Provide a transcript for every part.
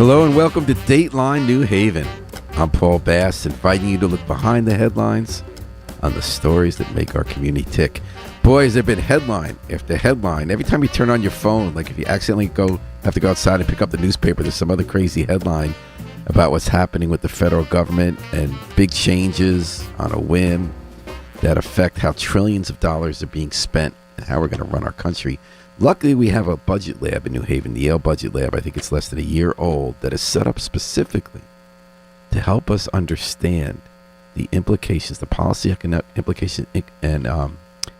Hello and welcome to Dateline New Haven. I'm Paul Bass, inviting you to look behind the headlines on the stories that make our community tick. Boys, there have been headline after headline. Every time you turn on your phone, like if you accidentally have to go outside and pick up the newspaper, there's some other crazy headline about what's happening with the federal government and big changes on a whim that affect how trillions of dollars are being spent and how we're going to run our country. Luckily, we have a budget lab in New Haven, the Yale Budget Lab. I think it's less than a year old, that is set up specifically to help us understand the implications, the policy implications and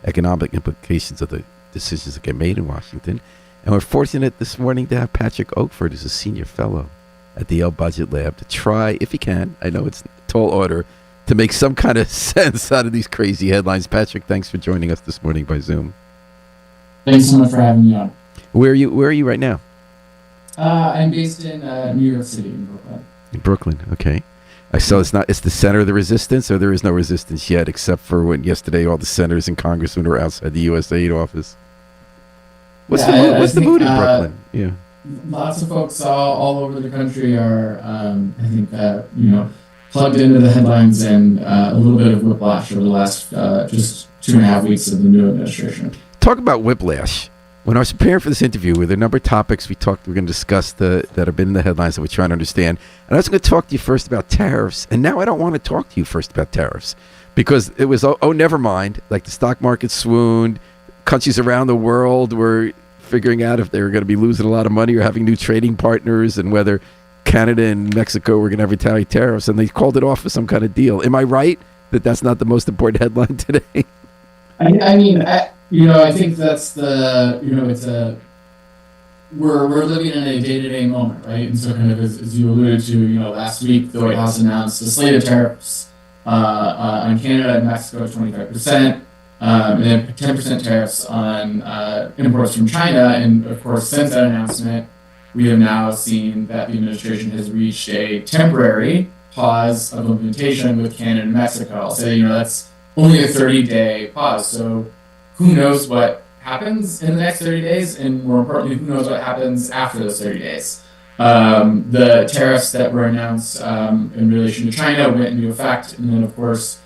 economic implications of the decisions that get made in Washington. And we're fortunate this morning to have Patrick Oakford, who's a senior fellow at the Yale Budget Lab, to try, if he can, I know it's a tall order, to make some kind of sense out of these crazy headlines. Patrick, thanks for joining us this morning by Zoom. Thanks so much for having me on. Where are you right now? I'm based in New York City, in Brooklyn. In Brooklyn, okay. So it's the center of the resistance, or there is no resistance yet, except for when yesterday all the senators and congressmen were outside the USAID office. What's the mood in Brooklyn? Yeah. Lots of folks all over the country are, I think, plugged into the headlines and a little bit of whiplash over the last just 2.5 weeks of the new administration. Talk about whiplash. When I was preparing for this interview, with a number of topics we're going to discuss that have been in the headlines that we're trying to understand. And I was going to talk to you first about tariffs. And now I don't want to talk to you first about tariffs because it was, never mind. Like the stock market swooned. Countries around the world were figuring out if they were going to be losing a lot of money or having new trading partners and whether Canada and Mexico were going to have retaliatory tariffs. And they called it off as some kind of deal. Am I right that that's not the most important headline today? I think that's we're living in a day-to-day moment, right? And so kind of as you alluded to, last week, the White House announced a slate of tariffs on Canada and Mexico, 25%, and then 10% tariffs on imports from China. And of course, since that announcement, we have now seen that the administration has reached a temporary pause of implementation with Canada and Mexico. I'll say, that's only a 30-day pause. So who knows what happens in the next 30 days, and more importantly, who knows what happens after those 30 days. The tariffs that were announced in relation to China went into effect, and then, of course,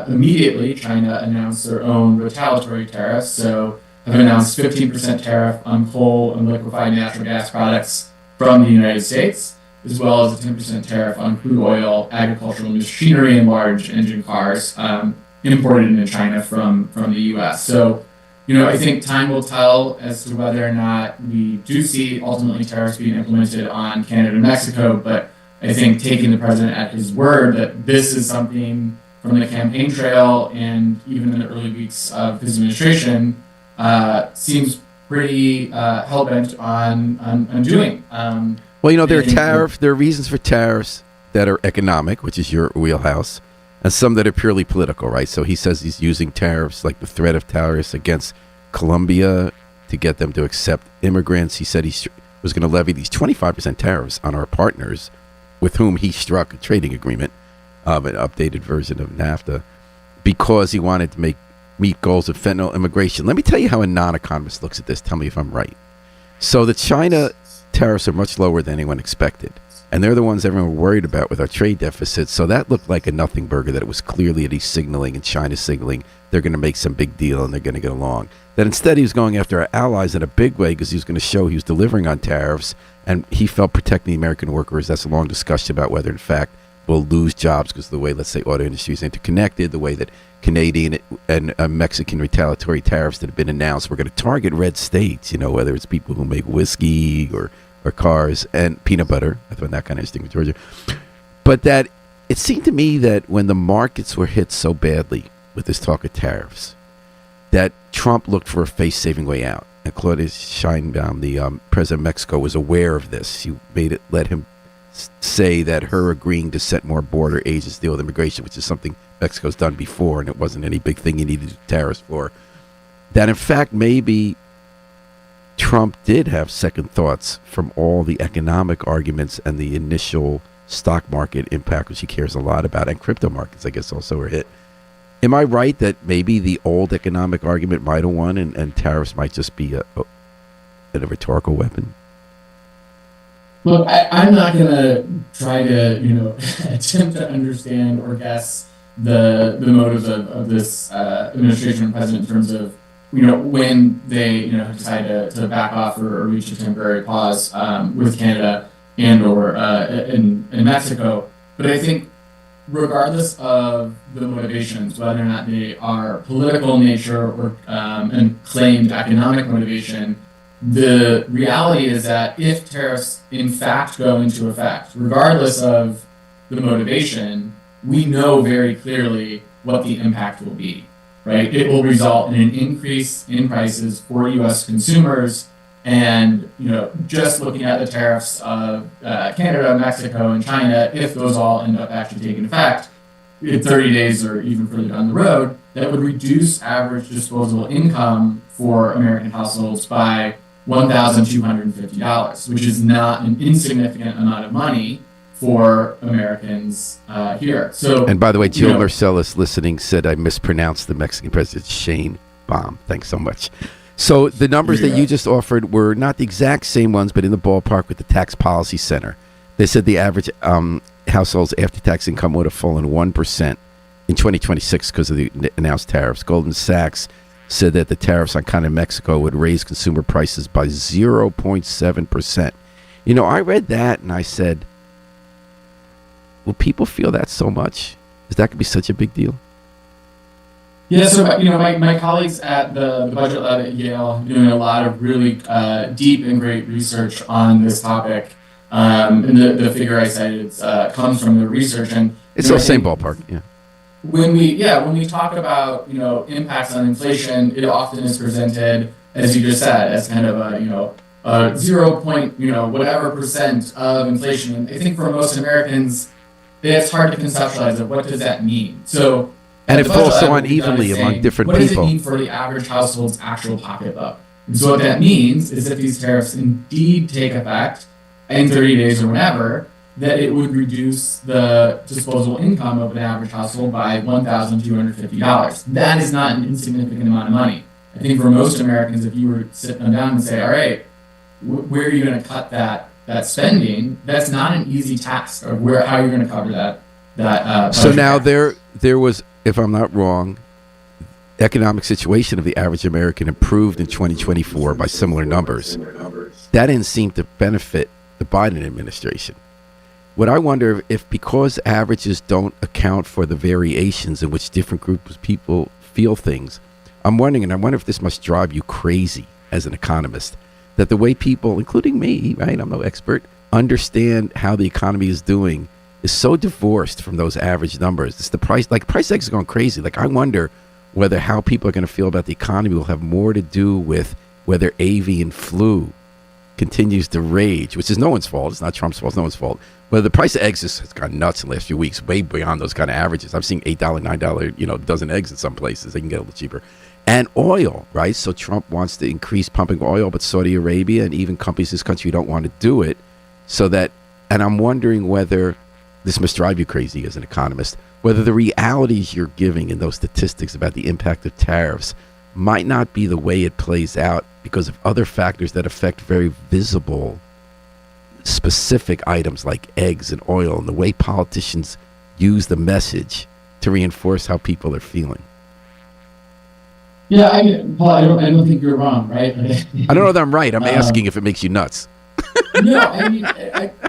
immediately China announced their own retaliatory tariffs, so have announced 15% tariff on coal and liquefied natural gas products from the United States, as well as a 10% tariff on crude oil, agricultural machinery, and large engine cars imported into China from the U.S. So, I think time will tell as to whether or not we do see ultimately tariffs being implemented on Canada and Mexico, but I think taking the president at his word that this is something from the campaign trail and even in the early weeks of his administration seems pretty hell-bent on doing. There are reasons for tariffs that are economic, which is your wheelhouse, and some that are purely political, right? So he says he's using tariffs, like the threat of tariffs against Colombia to get them to accept immigrants. He said he was going to levy these 25% tariffs on our partners with whom he struck a trading agreement, an updated version of NAFTA, because he wanted to meet goals of fentanyl immigration. Let me tell you how a non-economist looks at this. Tell me if I'm right. So the China tariffs are much lower than anyone expected. And they're the ones everyone worried about with our trade deficit. So that looked like a nothing burger, that it was clearly that he's signaling and China's signaling they're going to make some big deal and they're going to get along. That instead he was going after our allies in a big way because he was going to show he was delivering on tariffs and he felt protecting the American workers. That's a long discussion about whether, in fact, we'll lose jobs because of the way, let's say, auto industry is interconnected, the way that Canadian and Mexican retaliatory tariffs that have been announced were going to target red states, whether it's people who make whiskey or cars and peanut butter. I found that kind of interesting with Georgia. But that it seemed to me that when the markets were hit so badly with this talk of tariffs, that Trump looked for a face-saving way out. And Claudia Sheinbaum, the president of Mexico, was aware of this. She let him say that her agreeing to set more border agents to deal with immigration, which is something Mexico's done before, and it wasn't any big thing you needed tariffs for, that in fact maybe Trump did have second thoughts from all the economic arguments and the initial stock market impact, which he cares a lot about, and crypto markets, I guess, also were hit. Am I right that maybe the old economic argument might have won and tariffs might just be a rhetorical weapon? Look, I'm not gonna try to, attempt to understand or guess the motives of this administration and president in terms of, when they, decide to back off or reach a temporary pause with Canada and or in Mexico. But I think regardless of the motivations, whether or not they are political in nature or and claimed economic motivation, the reality is that if tariffs in fact go into effect, regardless of the motivation, we know very clearly what the impact will be, right? It will result in an increase in prices for U.S. consumers. And, just looking at the tariffs of Canada, Mexico, and China, if those all end up actually taking effect in 30 days or even further down the road, that would reduce average disposable income for American households by $1,250, which is not an insignificant amount of money for Americans here. So, and by the way, Jill Marcellus listening said I mispronounced the Mexican president Shane Baum. Thanks so much. So the numbers that you just offered were not the exact same ones, but in the ballpark with the Tax Policy Center. They said the average household's after-tax income would have fallen 1% in 2026 because of the announced tariffs. Goldman Sachs said that the tariffs on Canada and Mexico would raise consumer prices by 0.7%. I read that and I said, will people feel that so much? Is that going to be such a big deal? Yeah, so my colleagues at the Budget Lab at Yale doing a lot of really deep and great research on this topic. And the figure I cited comes from the research, and it's the same ballpark. Yeah. When we talk about impacts on inflation, it often is presented, as you just said, as kind of a 0 point whatever percent of inflation. And I think for most Americans, it's hard to conceptualize what does that mean. So. And it falls so unevenly among different people. What does it mean for the average household's actual pocketbook? And so what that means is if these tariffs indeed take effect in 30 days or whenever, that it would reduce the disposable income of an average household by $1,250. That is not an insignificant amount of money. I think for most Americans, if you were to sit them down and say, all right, where are you going to cut that spending? That's not an easy task of how you're going to cover that. So now there was, if I'm not wrong, economic situation of the average American improved in 2024 by similar numbers. That didn't seem to benefit the Biden administration. What I wonder if because averages don't account for the variations in which different groups of people feel things, I wonder if this must drive you crazy as an economist, that the way people, including me, right, I'm no expert, understand how the economy is doing is so divorced from those average numbers. It's the price tags is going crazy. I wonder whether how people are going to feel about the economy will have more to do with whether avian flu continues to rage, which is no one's fault. It's not Trump's fault. It's no one's fault. Whether the price of eggs has gone nuts in the last few weeks, way beyond those kind of averages. I'm seeing $8, $9, dozen eggs in some places. They can get a little cheaper. And oil, right? So Trump wants to increase pumping oil, but Saudi Arabia and even companies in this country don't want to do it. And I'm wondering whether this must drive you crazy as an economist, whether the realities you're giving in those statistics about the impact of tariffs might not be the way it plays out because of other factors that affect very visible, specific items like eggs and oil and the way politicians use the message to reinforce how people are feeling. Yeah, Paul, I don't think you're wrong, right? I don't know that I'm right. I'm asking if it makes you nuts. No, I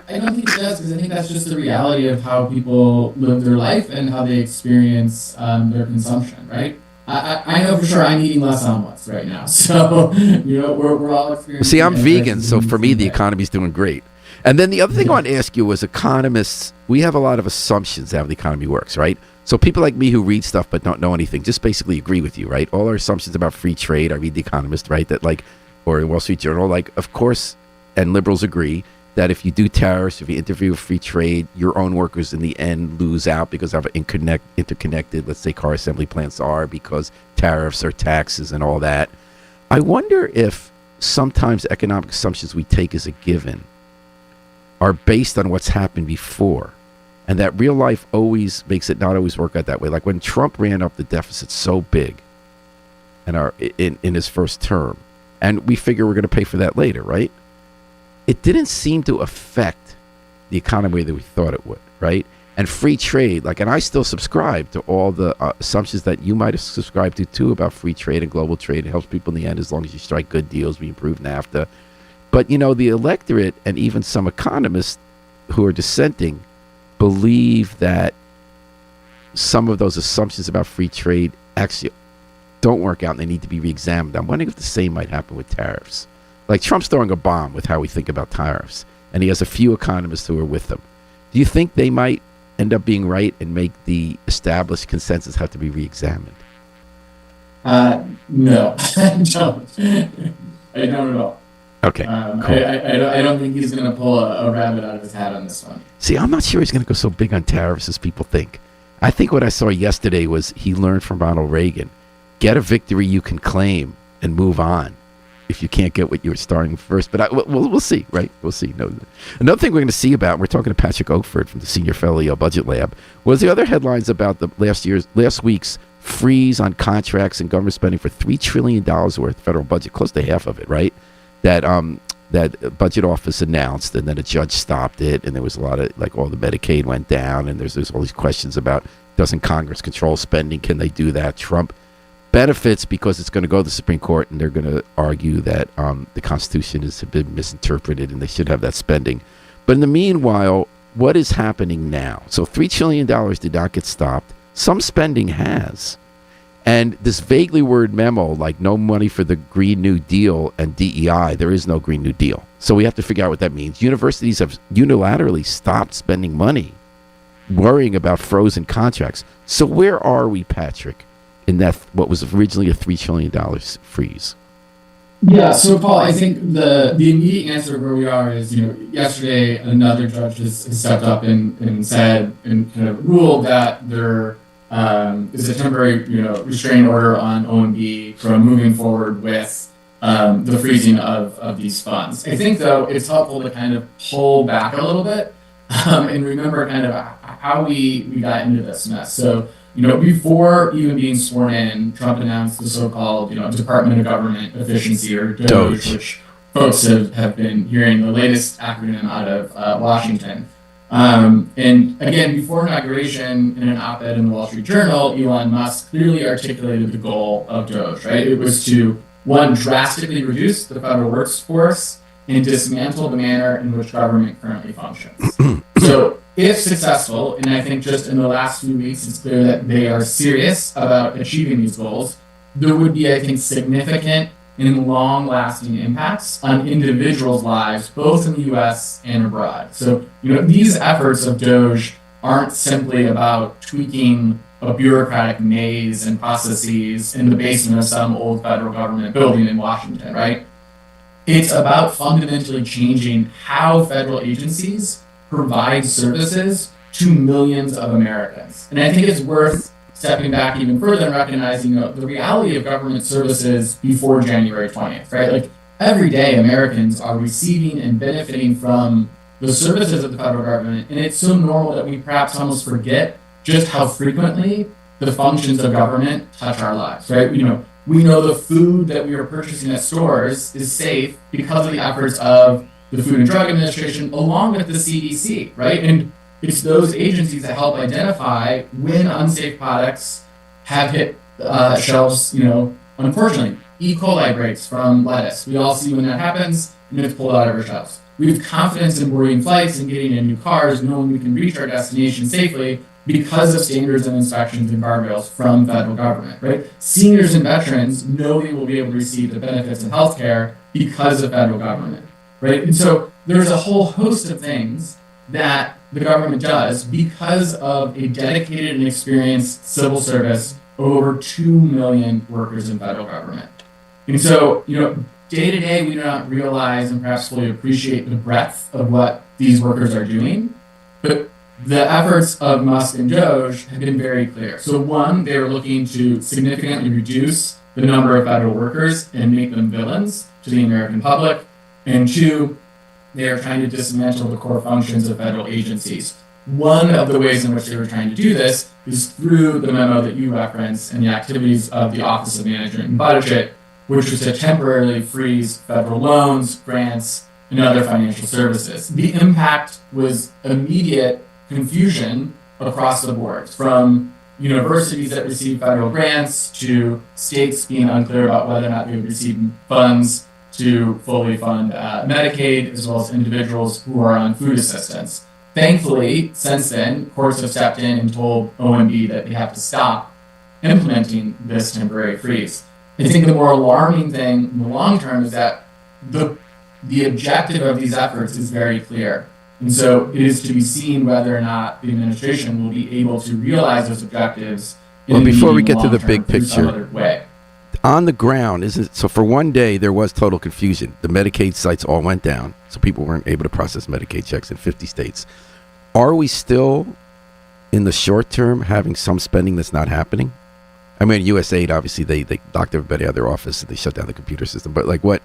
don't think it does, because I think that's just the reality of how people live their life and how they experience their consumption, right? I know for sure I'm eating less omelets right now, so we're all experiencing. See, I'm vegan, so for me the economy's doing great. And then the other thing I want to ask you was, economists, we have a lot of assumptions how the economy works, right? So people like me who read stuff but don't know anything just basically agree with you, right? All our assumptions about free trade, I read The Economist, right? Or Wall Street Journal, of course, and liberals agree that if you do tariffs, if you interfere with free trade, your own workers in the end lose out because of interconnected, let's say, car assembly plants are, because tariffs or taxes and all that. I wonder if sometimes economic assumptions we take as a given are based on what's happened before, and that real life always makes it not always work out that way. Like when Trump ran up the deficit so big in his first term, and we figure we're going to pay for that later, right? it didn't seem to affect the economy the way that we thought it would, right? And free trade, and I still subscribe to all the assumptions that you might have subscribed to too about free trade and global trade. It helps people in the end as long as you strike good deals. We improve NAFTA. But, the electorate and even some economists who are dissenting believe that some of those assumptions about free trade actually don't work out and they need to be reexamined. I'm wondering if the same might happen with tariffs. Like Trump's throwing a bomb with how we think about tariffs, and he has a few economists who are with him. Do you think they might end up being right and make the established consensus have to be reexamined? No, I don't. I don't at all. Okay, cool. I don't think he's going to pull a rabbit out of his hat on this one. See, I'm not sure he's going to go so big on tariffs as people think. I think what I saw yesterday was he learned from Ronald Reagan. Get a victory you can claim and move on if you can't get what you were starting first. But we'll see, right? We'll see. No, another thing we're going to see about, and we're talking to Patrick Oakford from the Senior Fellow Budget Lab, was the other headlines about the last week's freeze on contracts and government spending for $3 trillion worth of federal budget, close to half of it, right? That budget office announced, and then a judge stopped it, and there was a lot of, all the Medicaid went down, and there's all these questions about, doesn't Congress control spending? Can they do that? Trump benefits because it's going to go to the Supreme Court, and they're going to argue that the Constitution has been misinterpreted, and they should have that spending. But in the meanwhile, what is happening now? So $3 trillion did not get stopped. Some spending has. And this vaguely worded memo, like no money for the Green New Deal and DEI, there is no Green New Deal. So we have to figure out what that means. Universities have unilaterally stopped spending money, worrying about frozen contracts. So where are we, Patrick, in that what was originally a $3 trillion freeze? Yeah, so Paul, I think the immediate answer where we are is, yesterday another judge has stepped up and said and kind of ruled that there is a temporary, restraining order on OMB from moving forward with the freezing of these funds. I think, though, it's helpful to kind of pull back a little bit and remember kind of how we got into this mess. So, before even being sworn in, Trump announced the so-called, Department of Government Efficiency, or DOGE, which folks have been hearing the latest acronym out of Washington. And again, before inauguration, in an op-ed in the Wall Street Journal, Elon Musk clearly articulated the goal of DOGE, right? It was to, one, drastically reduce the federal workforce and dismantle the manner in which government currently functions. So, if successful, and I think just in the last few weeks it's clear that they are serious about achieving these goals, there would be, I think, significant and long-lasting impacts on individuals' lives, both in the U.S. and abroad. So, these efforts of DOGE aren't simply about tweaking a bureaucratic maze and processes in the basement of some old federal government building in Washington, right? It's about fundamentally changing how federal agencies provide services to millions of Americans. And I think it's worth stepping back even further and recognizing the reality of government services before January 20th, right? Every day Americans are receiving and benefiting from the services of the federal government, and it's so normal that we perhaps almost forget just how frequently the functions of government touch our lives, right? We know the food that we are purchasing at stores is safe because of the efforts of the Food and Drug Administration, along with the CDC, right? And it's those agencies that help identify when unsafe products have hit shelves, unfortunately. E. coli breaks from lettuce. We all see when that happens, and it's pulled out of our shelves. We have confidence in boarding flights and getting in new cars, knowing we can reach our destination safely because of standards and inspections and guardrails from federal government, right? Seniors and veterans know they will be able to receive the benefits of healthcare because of federal government, right? And so there's a whole host of things that the government does because of a dedicated and experienced civil service of over 2 million workers in federal government. And so, day to day, we do not realize and perhaps fully appreciate the breadth of what these workers are doing, but the efforts of Musk and DOGE have been very clear. So one, they were looking to significantly reduce the number of federal workers and make them villains to the American public. And two, they are trying to dismantle the core functions of federal agencies. One of the ways in which they were trying to do this is through the memo that you referenced and the activities of the Office of Management and Budget, which was to temporarily freeze federal loans, grants, and other financial services. The impact was immediate confusion across the board, from universities that receive federal grants to states being unclear about whether or not they would receive funds to fully fund Medicaid, as well as individuals who are on food assistance. Thankfully, since then, courts have stepped in and told OMB that they have to stop implementing this temporary freeze. I think the more alarming thing in the long term is that the objective of these efforts is very clear. And so it is to be seen whether or not the administration will be able to realize those objectives. Well, before we get to the big picture, way. On the ground, isn't so? For one day, there was total confusion. The Medicaid sites all went down, so people weren't able to process Medicaid checks in 50 states. Are we still, in the short term, having some spending that's not happening? I mean, USAID, obviously, they locked everybody out of their office and they shut down the computer system. But like, what?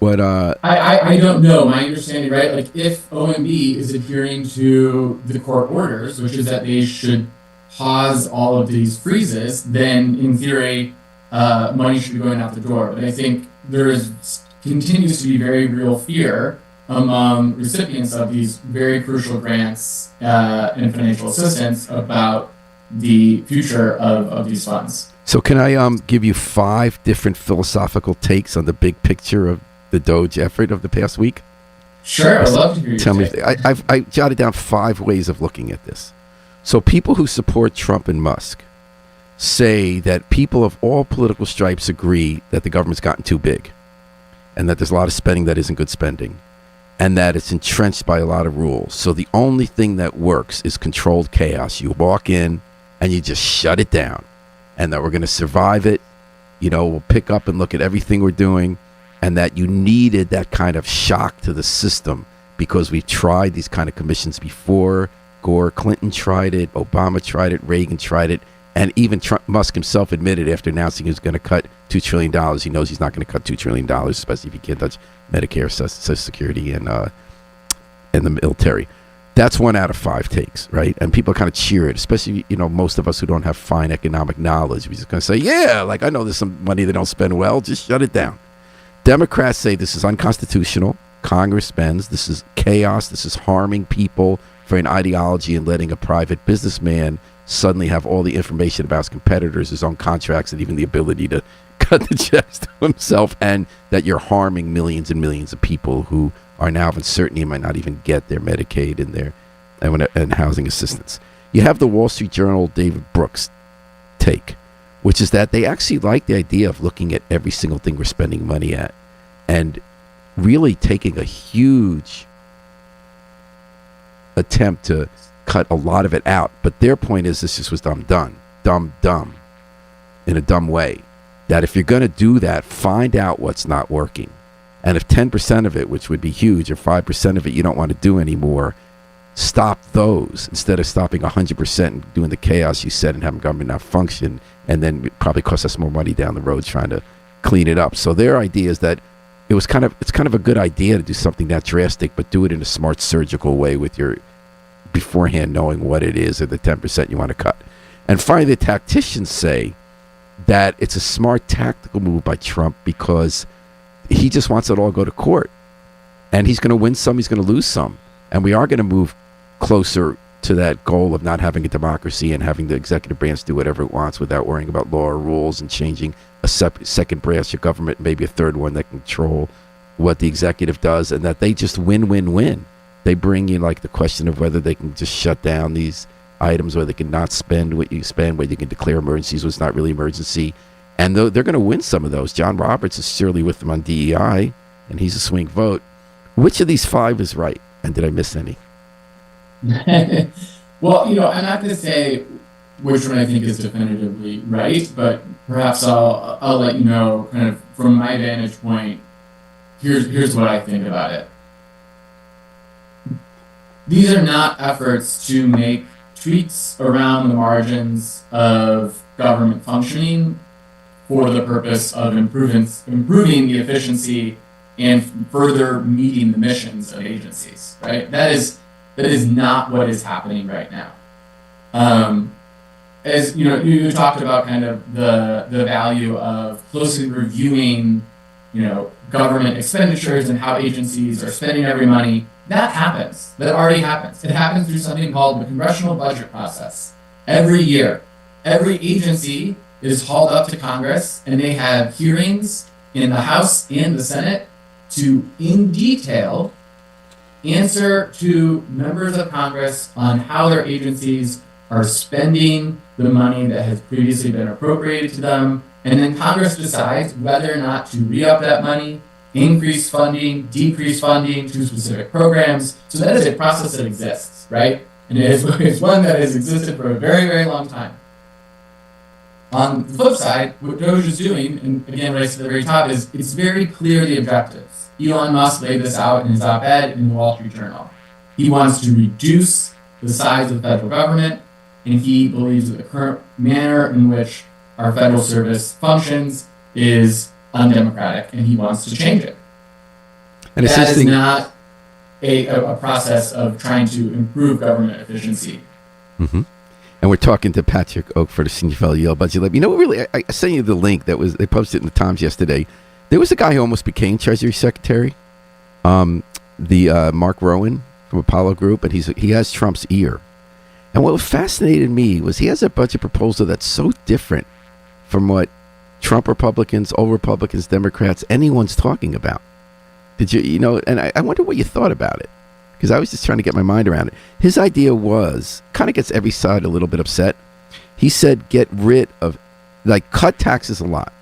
I don't know. My understanding, right? Like, if OMB is adhering to the court orders, which is that they should pause all of these freezes, then in theory, money should be going out the door. But I think continues to be very real fear among recipients of these very crucial grants and financial assistance about the future of these funds. So can I give you 5 different philosophical takes on the big picture of the Doge effort of the past week? Sure, I'd love to hear you. Tell me. I jotted down 5 ways of looking at this. So people who support Trump and Musk say that people of all political stripes agree that the government's gotten too big and that there's a lot of spending that isn't good spending and that it's entrenched by a lot of rules. So the only thing that works is controlled chaos. You walk in and you just shut it down, and that we're going to survive it. We'll pick up and look at everything we're doing, and that you needed that kind of shock to the system because we've tried these kind of commissions before. Gore, Clinton tried it, Obama tried it, Reagan tried it, and even Musk himself admitted after announcing he was going to cut $2 trillion, he knows he's not going to cut $2 trillion, especially if he can't touch Medicare, Social Security, and the military. That's 1 out of 5 takes, right? And people kind of cheer it, especially, most of us who don't have fine economic knowledge. We're just going to say, yeah, like I know there's some money they don't spend well, just shut it down. Democrats say this is unconstitutional. Congress spends. This is chaos. This is harming people for an ideology and letting a private businessman suddenly have all the information about his competitors, his own contracts, and even the ability to cut the checks to himself, and that you're harming millions and millions of people who are now of uncertainty and might not even get their Medicaid and housing assistance. You have the Wall Street Journal David Brooks take, which is that they actually like the idea of looking at every single thing we're spending money at and really taking a huge attempt to cut a lot of it out. But their point is this just was dumb in a dumb way. That if you're going to do that, find out what's not working. And if 10% of it, which would be huge, or 5% of it you don't want to do anymore, stop those instead of stopping 100% and doing the chaos you said and having government not function, and then it probably cost us more money down the road trying to clean it up. So their idea is that it's kind of a good idea to do something that drastic, but do it in a smart surgical way with your beforehand knowing what it is or the 10% you want to cut. And finally, the tacticians say that it's a smart tactical move by Trump because he just wants it all to go to court. And he's going to win some, he's going to lose some. And we are going to move closer to that goal of not having a democracy and having the executive branch do whatever it wants without worrying about law or rules and changing a second branch of government, maybe a third one that can control what the executive does, and that they just win. They bring in like the question of whether they can just shut down these items, where they can not spend what you spend, where you can declare emergencies when it's not really emergency. And they're going to win some of those. John Roberts is surely with them on DEI, and he's a swing vote. Which of these 5 is right? And did I miss any? Well, I'm not going to say which one I think is definitively right, but perhaps I'll let you know, kind of from my vantage point. Here's what I think about it. These are not efforts to make tweaks around the margins of government functioning for the purpose of improving the efficiency and further meeting the missions of agencies, right? That is not what is happening right now. As you talked about kind of the value of closely reviewing government expenditures and how agencies are spending every money. That happens. That already happens. It happens through something called the congressional budget process. Every year, every agency is hauled up to Congress, and they have hearings in the House and the Senate to, in detail, answer to members of Congress on how their agencies are spending the money that has previously been appropriated to them. And then Congress decides whether or not to re-up that money, increase funding, decrease funding to specific programs. So that is a process that exists, right? And it's one that has existed for a very, very long time. On the flip side, what Doge is doing, and again, right to the very top, is it's very clear the objectives. Elon Musk laid this out in his op-ed in the Wall Street Journal. He wants to reduce the size of the federal government, and he believes that the current manner in which our federal service functions is undemocratic, and he wants to change it. And that is not a process of trying to improve government efficiency. Mm-hmm. And we're talking to Patrick Oak for the Senior Fellow Yale Budget Lab. Really, I sent you the link that they posted in the Times yesterday. There was a guy who almost became Treasury Secretary, Mark Rowan from Apollo Group, and he has Trump's ear. And what fascinated me was he has a budget proposal that's so different from what Trump Republicans, old Republicans, Democrats, anyone's talking about. Did you, and I wonder what you thought about it, because I was just trying to get my mind around it. His idea was, kind of gets every side a little bit upset. He said, get rid of, cut taxes a lot.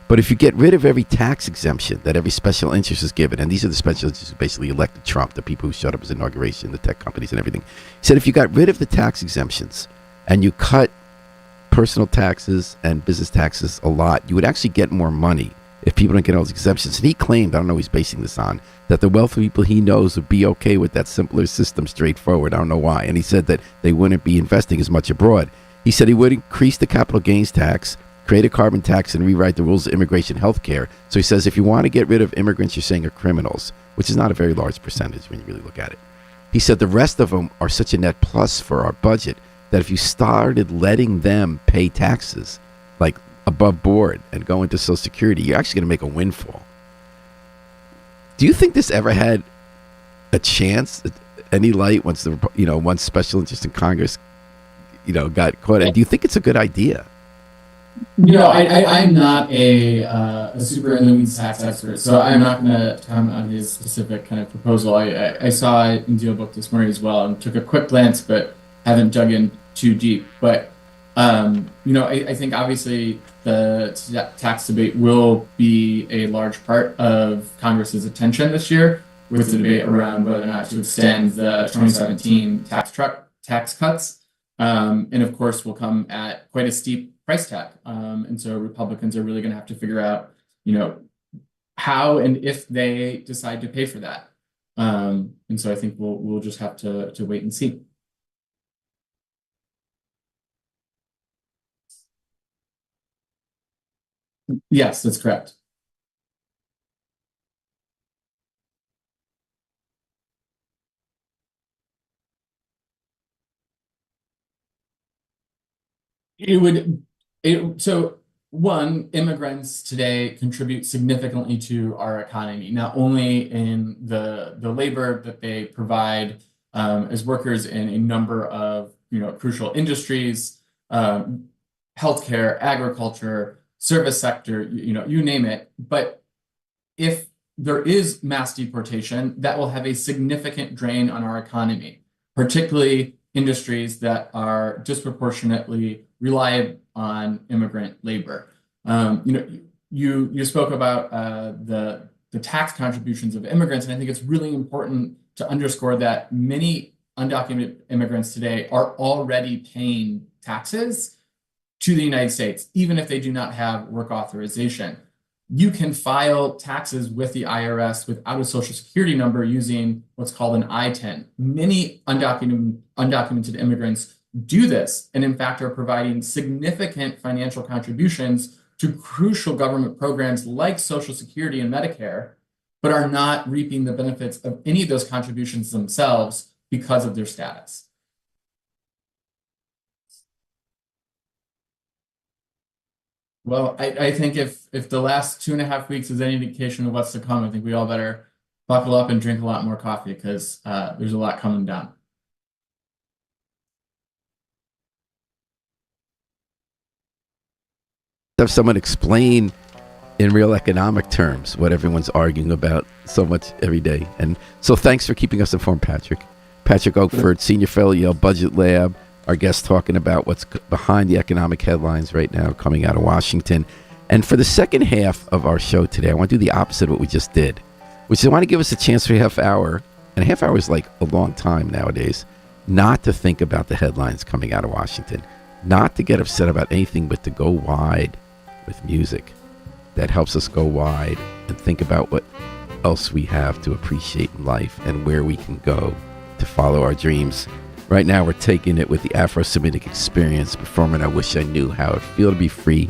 But if you get rid of every tax exemption that every special interest is given, and these are the special interests who basically elected Trump, the people who showed up at his inauguration, the tech companies and everything. He said if you got rid of the tax exemptions and you cut personal taxes and business taxes a lot, you would actually get more money if people don't get all those exemptions. And he claimed, I don't know who he's basing this on, that the wealthy people he knows would be okay with that simpler system, straightforward. I don't know why. And he said that they wouldn't be investing as much abroad. He said he would increase the capital gains tax, create a carbon tax, and rewrite the rules of immigration health care. So he says if you want to get rid of immigrants you're saying are criminals, which is not a very large percentage when you really look at it. He said the rest of them are such a net plus for our budget that if you started letting them pay taxes above board and go into Social Security, you're actually going to make a windfall. Do you think this ever had a chance, any light, once once special interest in Congress got caught? And do you think it's a good idea? I'm not a super in the weeds tax expert, so I'm not going to comment on his specific kind of proposal. I saw it in Deal Book this morning as well and took a quick glance, but haven't dug in too deep. But I think obviously the tax debate will be a large part of Congress's attention this year, with the debate around whether or not to extend the 2017 tax cuts, and of course will come at quite a steep price tag. And so Republicans are really going to have to figure out, how and if they decide to pay for that. And so I think we'll just have to wait and see. Yes, that's correct. So one, immigrants today contribute significantly to our economy, not only in the labor that they provide as workers in a number of crucial industries, healthcare, agriculture, service sector, you name it. But if there is mass deportation, that will have a significant drain on our economy, particularly industries that are disproportionately reliant on immigrant labor. You spoke about the tax contributions of immigrants, and I think it's really important to underscore that many undocumented immigrants today are already paying taxes to the United States, even if they do not have work authorization. You can file taxes with the IRS without a Social Security number using what's called an I-10. Many undocumented immigrants do this, and in fact are providing significant financial contributions to crucial government programs like Social Security and Medicare, but are not reaping the benefits of any of those contributions themselves because of their status. Well, I think if the last 2.5 weeks is any indication of what's to come, I think we all better buckle up and drink a lot more coffee because there's a lot coming down. Have someone explain in real economic terms what everyone's arguing about so much every day. And so thanks for keeping us informed, Patrick. Patrick Oakford, Senior Fellow, Yale Budget Lab, our guest talking about what's behind the economic headlines right now coming out of Washington. And for the second half of our show today, I want to do the opposite of what we just did, which is I want to give us a chance for a half hour, and a half hour is like a long time nowadays, not to think about the headlines coming out of Washington, not to get upset about anything, but to go wide with music that helps us go wide and think about what else we have to appreciate in life and where we can go to follow our dreams. Right now, we're taking it with the Afro-Semitic Experience performing I Wish I Knew How It Feel to Be Free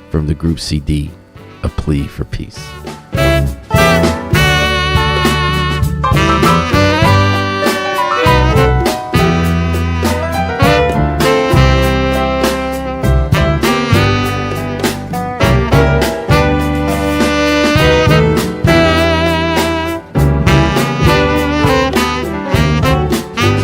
from the group CD, A Plea for Peace.